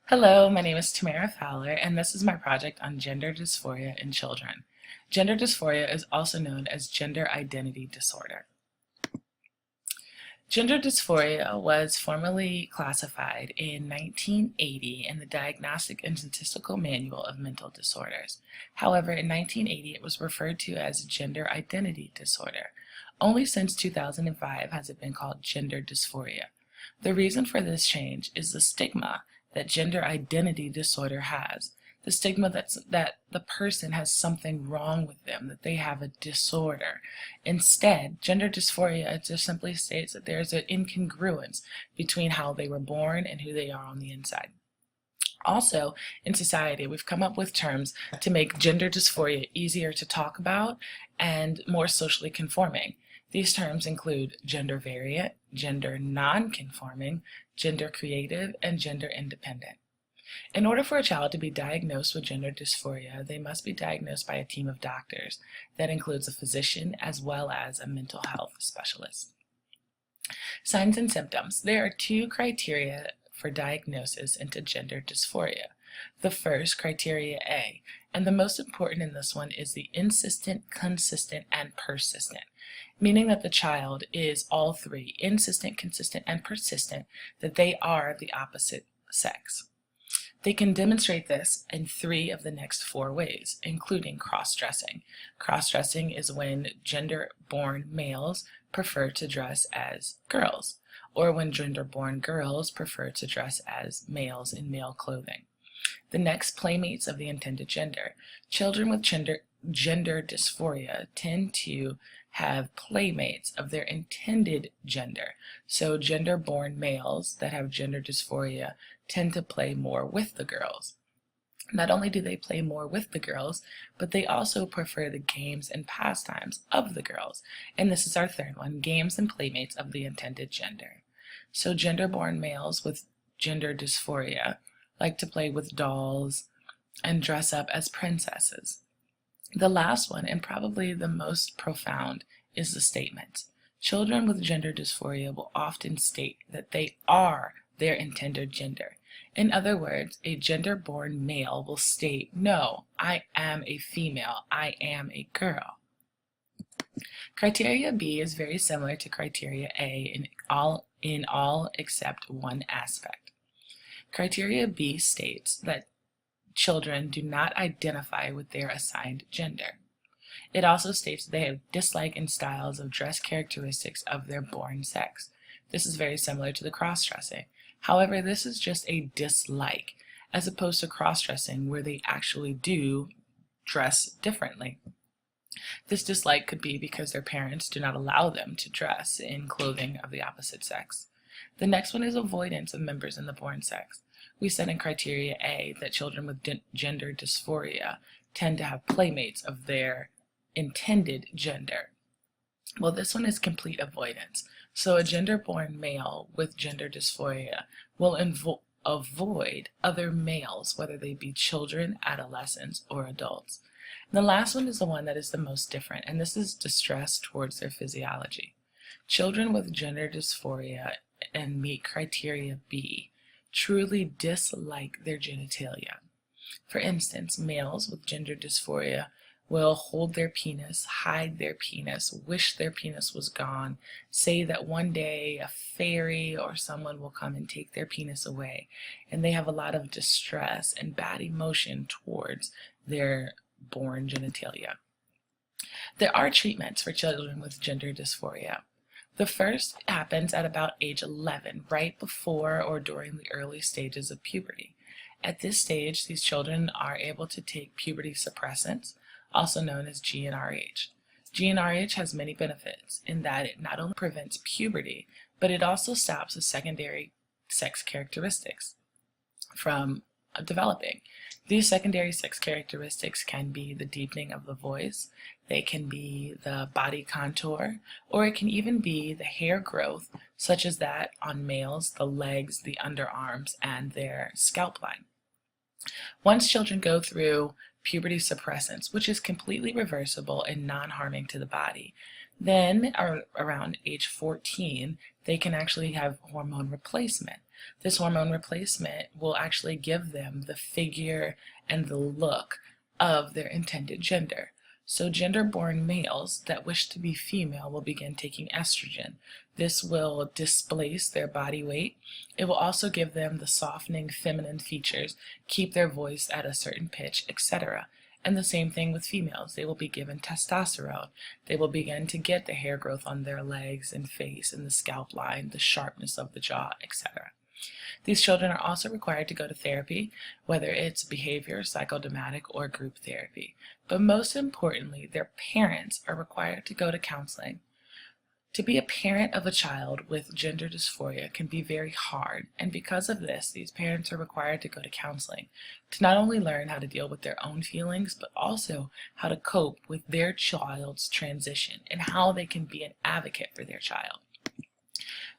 Hello, my name is Tamara Fowler, and this is my project on gender dysphoria in children. Gender dysphoria is also known as gender identity disorder. Gender dysphoria was formally classified in 1980 in the Diagnostic and Statistical Manual of Mental Disorders. However, in 1980 it was referred to as gender identity disorder. Only since 2005 has it been called gender dysphoria. The reason for this change is the stigma that gender identity disorder has. The stigma that the person has something wrong with them, that they have a disorder. Instead, gender dysphoria just simply states that there's an incongruence between how they were born and who they are on the inside. Also, in society, we've come up with terms to make gender dysphoria easier to talk about and more socially conforming. These terms include gender variant, gender non-conforming, gender creative, and gender independent. In order for a child to be diagnosed with gender dysphoria, they must be diagnosed by a team of doctors that includes a physician as well as a mental health specialist. Signs and symptoms. There are two criteria for diagnosis into gender dysphoria. The first, criteria A, and the most important in this one is the insistent, consistent, and persistent, meaning that the child is all three, insistent, consistent, and persistent, that they are the opposite sex. They can demonstrate this in three of the next four ways, including cross-dressing. Cross-dressing is when gender-born males prefer to dress as girls, or when gender-born girls prefer to dress as males in male clothing. The next, playmates of the intended gender. Children with gender dysphoria tend to have playmates of their intended gender. So gender-born males that have gender dysphoria tend to play more with the girls. Not only do they play more with the girls, but they also prefer the games and pastimes of the girls. And this is our third one, games and playmates of the intended gender. So gender-born males with gender dysphoria like to play with dolls and dress up as princesses. The last one, and probably the most profound, is the statement. Children with gender dysphoria will often state that they are their intended gender. In other words, a gender-born male will state, "No, I am a female, I am a girl." Criteria B is very similar to criteria A in all except one aspect. Criteria B states that children do not identify with their assigned gender. It also states that they have dislike in styles of dress characteristics of their born sex. This is very similar to the cross-dressing. However, this is just a dislike, as opposed to cross-dressing where they actually do dress differently. This dislike could be because their parents do not allow them to dress in clothing of the opposite sex. The next one is avoidance of members in the born sex. We said in criteria A that children with gender dysphoria tend to have playmates of their intended gender. Well, this one is complete avoidance. So a gender-born male with gender dysphoria will avoid other males, whether they be children, adolescents, or adults. And the last one is the one that is the most different, and this is distress towards their physiology. Children with gender dysphoria and meet criteria B truly dislike their genitalia. For instance, males with gender dysphoria will hold their penis, hide their penis, wish their penis was gone, say that one day a fairy or someone will come and take their penis away, and they have a lot of distress and bad emotion towards their born genitalia. There are treatments for children with gender dysphoria. The first happens at about age 11, right before or during the early stages of puberty. At this stage, these children are able to take puberty suppressants, also known as GnRH. GnRH has many benefits in that it not only prevents puberty, but it also stops the secondary sex characteristics from developing. These secondary sex characteristics can be the deepening of the voice, they can be the body contour, or it can even be the hair growth, such as that on males, the legs, the underarms, and their scalp line. Once children go through puberty suppressants, which is completely reversible and non-harming to the body, then around age 14, they can actually have hormone replacement. This hormone replacement will actually give them the figure and the look of their intended gender. So gender-born males that wish to be female will begin taking estrogen. This will displace their body weight. It will also give them the softening feminine features, keep their voice at a certain pitch, etc. And the same thing with females. They will be given testosterone. They will begin to get the hair growth on their legs and face and the scalp line, the sharpness of the jaw, etc. These children are also required to go to therapy, whether it's behavior, psychodramatic, or group therapy. But most importantly, their parents are required to go to counseling. To be a parent of a child with gender dysphoria can be very hard, and because of this, these parents are required to go to counseling to not only learn how to deal with their own feelings, but also how to cope with their child's transition and how they can be an advocate for their child.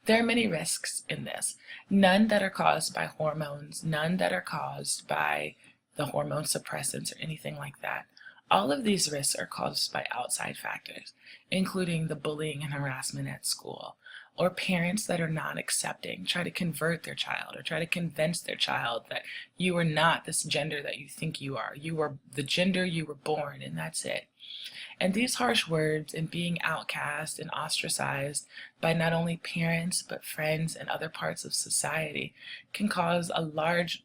There are many risks in this, none that are caused by hormones, none that are caused by the hormone suppressants or anything like that. All of these risks are caused by outside factors, including the bullying and harassment at school, or parents that are not accepting, try to convert their child or try to convince their child that you are not this gender that you think you are. You are the gender you were born, and that's it. And these harsh words and being outcast and ostracized by not only parents but friends and other parts of society can cause a large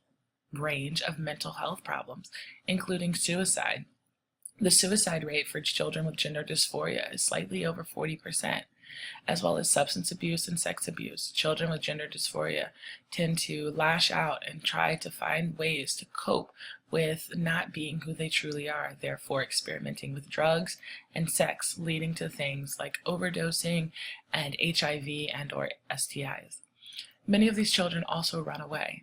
range of mental health problems, including suicide. The suicide rate for children with gender dysphoria is slightly over 40%, as well as substance abuse and sex abuse. Children with gender dysphoria tend to lash out and try to find ways to cope with not being who they truly are, therefore experimenting with drugs and sex, leading to things like overdosing and HIV and/or STIs. Many of these children also run away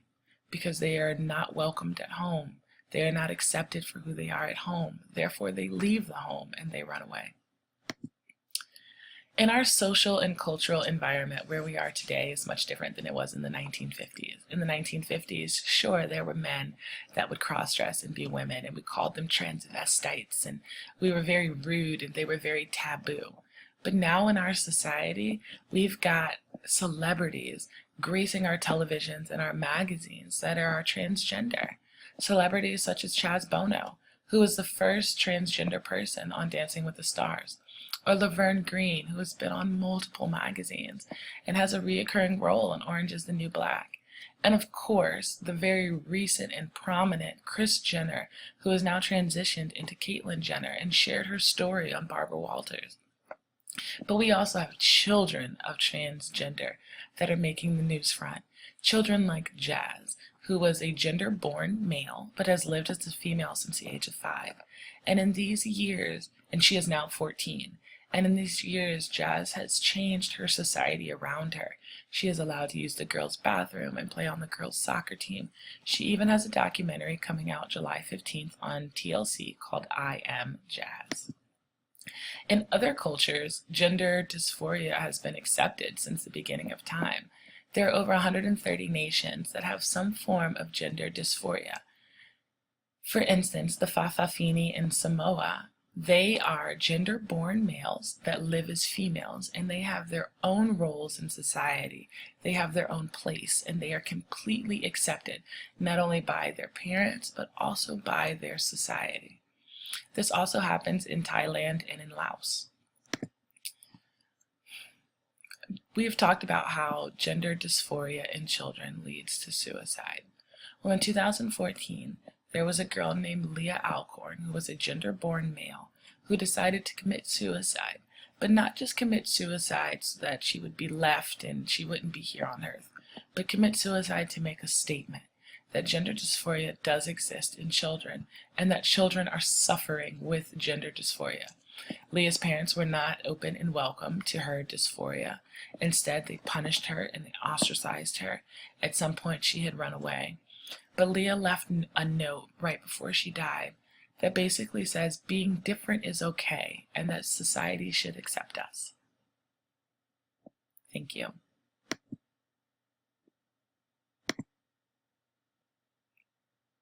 because they are not welcomed at home. They are not accepted for who they are at home. Therefore, they leave the home and they run away. In our social and cultural environment where we are today is much different than it was in the 1950s. In the 1950s, sure, there were men that would cross-dress and be women, and we called them transvestites, and we were very rude and they were very taboo. But now in our society, we've got celebrities gracing our televisions and our magazines that are transgender. Celebrities such as Chaz Bono, who was the first transgender person on Dancing with the Stars, or Laverne Green, who has been on multiple magazines and has a reoccurring role in Orange is the New Black. And of course, the very recent and prominent Kris Jenner, who has now transitioned into Caitlyn Jenner and shared her story on Barbara Walters. But we also have children of transgender that are making the news front. Children like Jazz, who was a gender-born male but has lived as a female since the age of 5. And in these years, and she is now 14, and in these years, Jazz has changed her society around her. She is allowed to use the girls' bathroom and play on the girls' soccer team. She even has a documentary coming out July 15th on TLC called I Am Jazz. In other cultures, gender dysphoria has been accepted since the beginning of time. There are over 130 nations that have some form of gender dysphoria. For instance, the Fa'afafini in Samoa, they are gender-born males that live as females, and they have their own roles in society. They have their own place, and they are completely accepted, not only by their parents, but also by their society. This also happens in Thailand and in Laos. We've talked about how gender dysphoria in children leads to suicide. Well, in 2014, there was a girl named Leah Alcorn, who was a gender-born male, who decided to commit suicide, but not just commit suicide so that she would be left and she wouldn't be here on Earth, but commit suicide to make a statement that gender dysphoria does exist in children and that children are suffering with gender dysphoria. Leah's parents were not open and welcome to her dysphoria. Instead, they punished her and they ostracized her. At some point, she had run away. But Leah left a note right before she died that basically says being different is okay and that society should accept us. Thank you.